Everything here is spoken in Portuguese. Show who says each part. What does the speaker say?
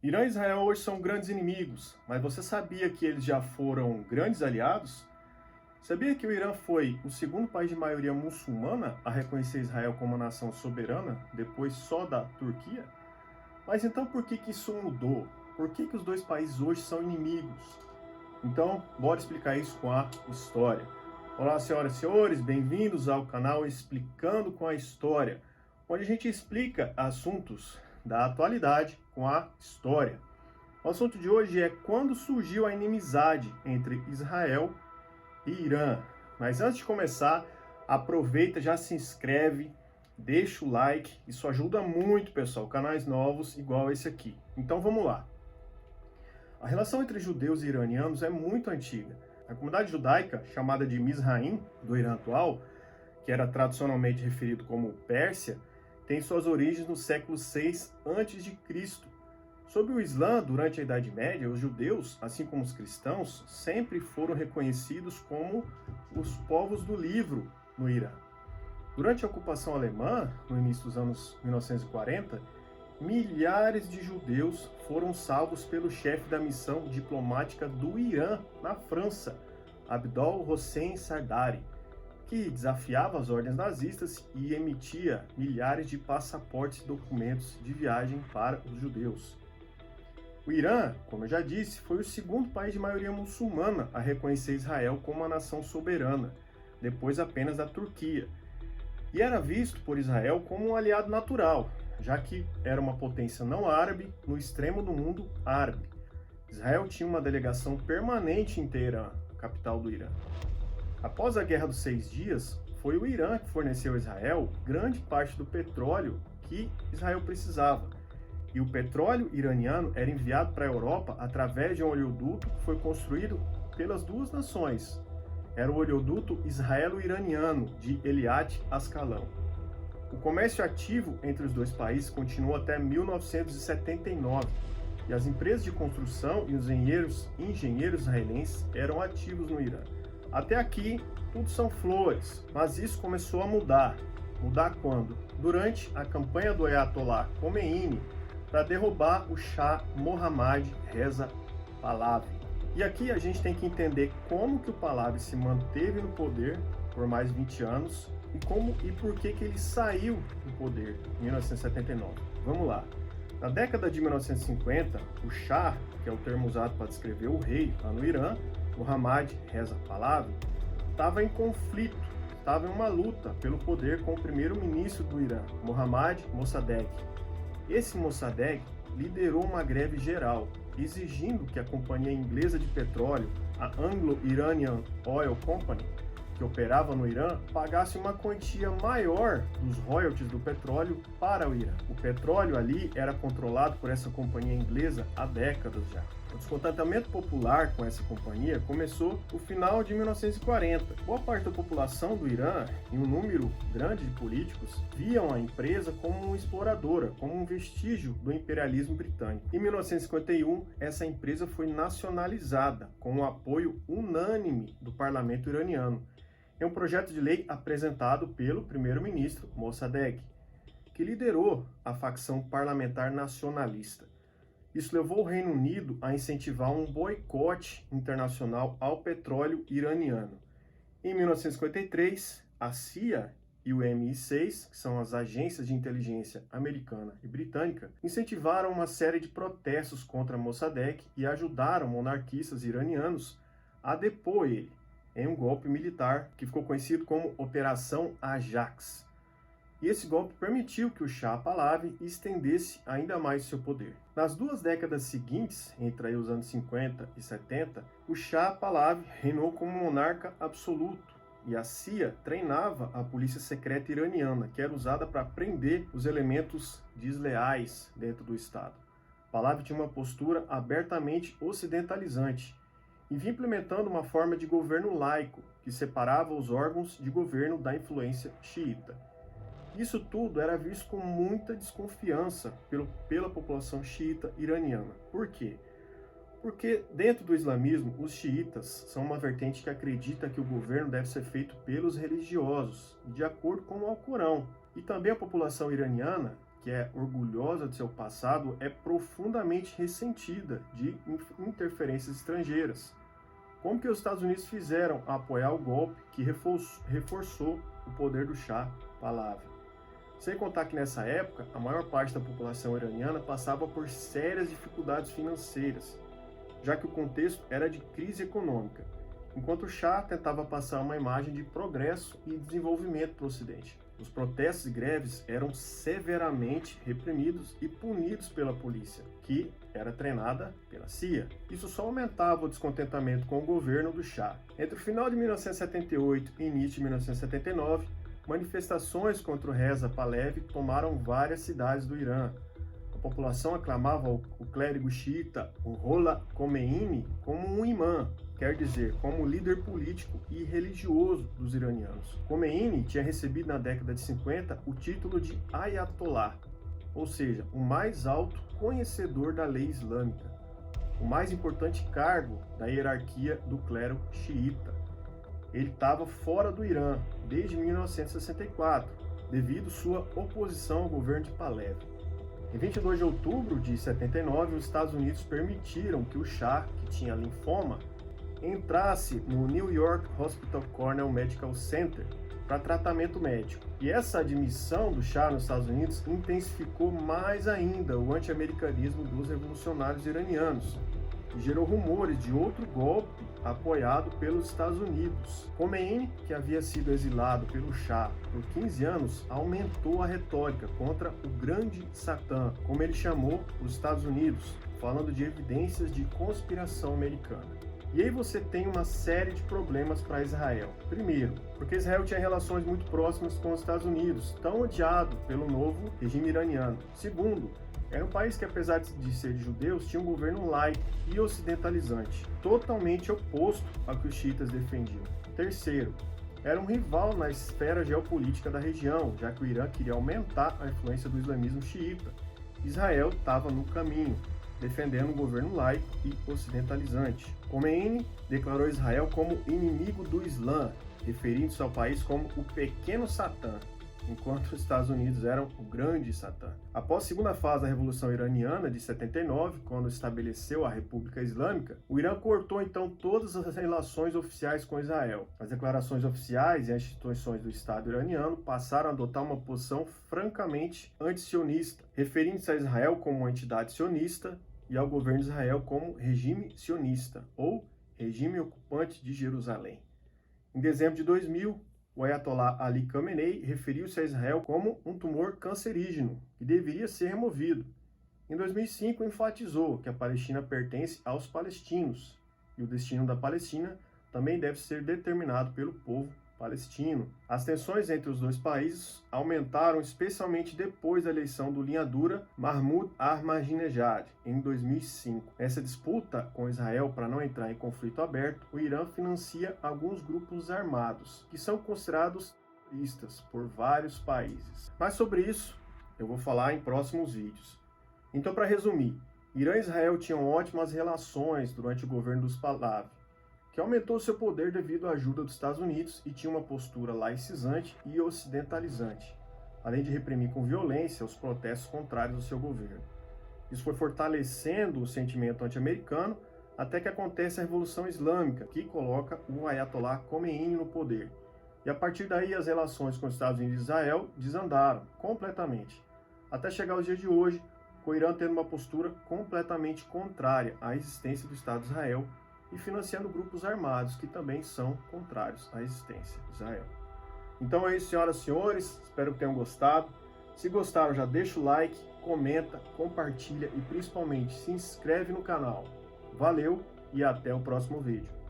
Speaker 1: Irã e Israel hoje são grandes inimigos, mas você sabia que eles já foram grandes aliados? Sabia que o Irã foi o segundo país de maioria muçulmana a reconhecer Israel como uma nação soberana, depois só da Turquia? Mas então por que isso mudou? Por que os dois países hoje são inimigos? Então, bora explicar isso com a história. Olá, senhoras e senhores, bem-vindos ao canal Explicando com a História, onde a gente explica assuntos da atualidade com a história. O assunto de hoje é quando surgiu a inimizade entre Israel e Irã. Mas antes de começar, aproveita, já se inscreve, deixa o like, isso ajuda muito, pessoal, canais novos igual esse aqui. Então vamos lá. A relação entre judeus e iranianos é muito antiga. A comunidade judaica, chamada de Mizraim, do Irã atual, que era tradicionalmente referido como Pérsia, tem suas origens no século VI a.C. Sob o Islã, durante a Idade Média, os judeus, assim como os cristãos, sempre foram reconhecidos como os povos do livro no Irã. Durante a ocupação alemã, no início dos anos 1940, milhares de judeus foram salvos pelo chefe da missão diplomática do Irã na França, Abdol Hossein Sardari, que desafiava as ordens nazistas e emitia milhares de passaportes e documentos de viagem para os judeus. O Irã, como eu já disse, foi o segundo país de maioria muçulmana a reconhecer Israel como uma nação soberana, depois apenas da Turquia, e era visto por Israel como um aliado natural, já que era uma potência não árabe no extremo do mundo árabe. Israel tinha uma delegação permanente em Teherã, capital do Irã. Após a Guerra dos 6 Dias, foi o Irã que forneceu a Israel grande parte do petróleo que Israel precisava. E o petróleo iraniano era enviado para a Europa através de um oleoduto que foi construído pelas duas nações. Era o oleoduto israelo-iraniano de Eliat Ascalon. O comércio ativo entre os dois países continuou até 1979, e as empresas de construção e os engenheiros israelenses eram ativos no Irã. Até aqui, tudo são flores, mas isso começou a mudar. Mudar quando? Durante a campanha do Ayatollah Khomeini para derrubar o Shah Mohammad Reza Pahlavi. E aqui a gente tem que entender como que o Pahlavi se manteve no poder por mais de 20 anos e por que ele saiu do poder em 1979. Vamos lá. Na década de 1950, o Shah, que é o termo usado para descrever o rei lá no Irã, Mohammad Reza Pahlavi, estava em conflito, estava em uma luta pelo poder com o primeiro-ministro do Irã, Mohammad Mossadegh. Esse Mossadegh liderou uma greve geral, exigindo que a companhia inglesa de petróleo, a Anglo-Iranian Oil Company, que operava no Irã, pagasse uma quantia maior dos royalties do petróleo para o Irã. O petróleo ali era controlado por essa companhia inglesa há décadas já. O descontentamento popular com essa companhia começou no final de 1940. Boa parte da população do Irã e um número grande de políticos viam a empresa como uma exploradora, como um vestígio do imperialismo britânico. Em 1951, essa empresa foi nacionalizada com o apoio unânime do parlamento iraniano. É um projeto de lei apresentado pelo primeiro-ministro Mossadegh, que liderou a facção parlamentar nacionalista. Isso levou o Reino Unido a incentivar um boicote internacional ao petróleo iraniano. Em 1953, a CIA e o MI6, que são as agências de inteligência americana e britânica, incentivaram uma série de protestos contra Mossadegh e ajudaram monarquistas iranianos a depor ele em um golpe militar que ficou conhecido como Operação Ajax. E esse golpe permitiu que o Shah Pahlavi estendesse ainda mais seu poder. Nas duas décadas seguintes, entre aí os anos 50 e 70, o Shah Pahlavi reinou como monarca absoluto, e a CIA treinava a polícia secreta iraniana, que era usada para prender os elementos desleais dentro do Estado. Pahlavi tinha uma postura abertamente ocidentalizante, e vinha implementando uma forma de governo laico, que separava os órgãos de governo da influência xiita. Isso tudo era visto com muita desconfiança pela população xiita iraniana. Por quê? Porque dentro do islamismo, os xiitas são uma vertente que acredita que o governo deve ser feito pelos religiosos, de acordo com o Alcorão. E também a população iraniana, que é orgulhosa de seu passado, é profundamente ressentida de interferências estrangeiras. Como que os Estados Unidos fizeram a apoiar o golpe que reforçou o poder do Shah Pahlavi? Sem contar que nessa época, a maior parte da população iraniana passava por sérias dificuldades financeiras, já que o contexto era de crise econômica, enquanto o Shah tentava passar uma imagem de progresso e desenvolvimento para o Ocidente. Os protestos e greves eram severamente reprimidos e punidos pela polícia, que era treinada pela CIA. Isso só aumentava o descontentamento com o governo do Shah. Entre o final de 1978 e início de 1979, manifestações contra o Reza Pahlavi tomaram várias cidades do Irã. A população aclamava o clérigo xiita, o Ruhollah Khomeini, como um imã, quer dizer, como líder político e religioso dos iranianos. Khomeini tinha recebido na década de 50 o título de Ayatollah, ou seja, o mais alto conhecedor da lei islâmica, o mais importante cargo da hierarquia do clero xiita. Ele estava fora do Irã desde 1964, devido sua oposição ao governo de Pahlavi. Em 22 de outubro de 79, os Estados Unidos permitiram que o Shah, que tinha linfoma, entrasse no New York Hospital Cornell Medical Center para tratamento médico. E essa admissão do Shah nos Estados Unidos intensificou mais ainda o anti-americanismo dos revolucionários iranianos e gerou rumores de outro golpe apoiado pelos Estados Unidos. Khomeini, que havia sido exilado pelo Shah por 15 anos, aumentou a retórica contra o grande Satã, como ele chamou os Estados Unidos, falando de evidências de conspiração americana. E aí você tem uma série de problemas para Israel. Primeiro, porque Israel tinha relações muito próximas com os Estados Unidos, tão odiado pelo novo regime iraniano. Segundo, era um país que, apesar de ser de judeus, tinha um governo laico e ocidentalizante, totalmente oposto ao que os xiitas defendiam. Terceiro, era um rival na esfera geopolítica da região, já que o Irã queria aumentar a influência do islamismo xiita. Israel estava no caminho, defendendo um governo laico e ocidentalizante. Khomeini declarou Israel como inimigo do Islã, referindo-se ao país como o pequeno Satã, enquanto os Estados Unidos eram o grande Satã. Após a segunda fase da Revolução Iraniana de 79, quando estabeleceu a República Islâmica, o Irã cortou então todas as relações oficiais com Israel. As declarações oficiais e as instituições do Estado iraniano passaram a adotar uma posição francamente anti-sionista, referindo-se a Israel como uma entidade sionista e ao governo de Israel como regime sionista, ou regime ocupante de Jerusalém. Em dezembro de 2000, o Ayatollah Ali Khamenei referiu-se a Israel como um tumor cancerígeno que deveria ser removido. Em 2005, enfatizou que a Palestina pertence aos palestinos e o destino da Palestina também deve ser determinado pelo povo palestino. As tensões entre os dois países aumentaram especialmente depois da eleição do linha dura Mahmoud Ahmadinejad em 2005. Nessa disputa com Israel para não entrar em conflito aberto, o Irã financia alguns grupos armados que são considerados terroristas por vários países. Mas sobre isso eu vou falar em próximos vídeos. Então, para resumir, Irã e Israel tinham ótimas relações durante o governo dos Pahlavi, que aumentou seu poder devido à ajuda dos Estados Unidos e tinha uma postura laicizante e ocidentalizante, além de reprimir com violência os protestos contrários ao seu governo. Isso foi fortalecendo o sentimento anti-americano até que acontece a Revolução Islâmica, que coloca o Ayatollah Khomeini no poder. E a partir daí as relações com os Estados Unidos e Israel desandaram completamente, até chegar aos dias de hoje, com o Irã tendo uma postura completamente contrária à existência do Estado de Israel e financiando grupos armados que também são contrários à existência de Israel. Então é isso, senhoras e senhores, espero que tenham gostado. Se gostaram, já deixa o like, comenta, compartilha e principalmente se inscreve no canal. Valeu e até o próximo vídeo.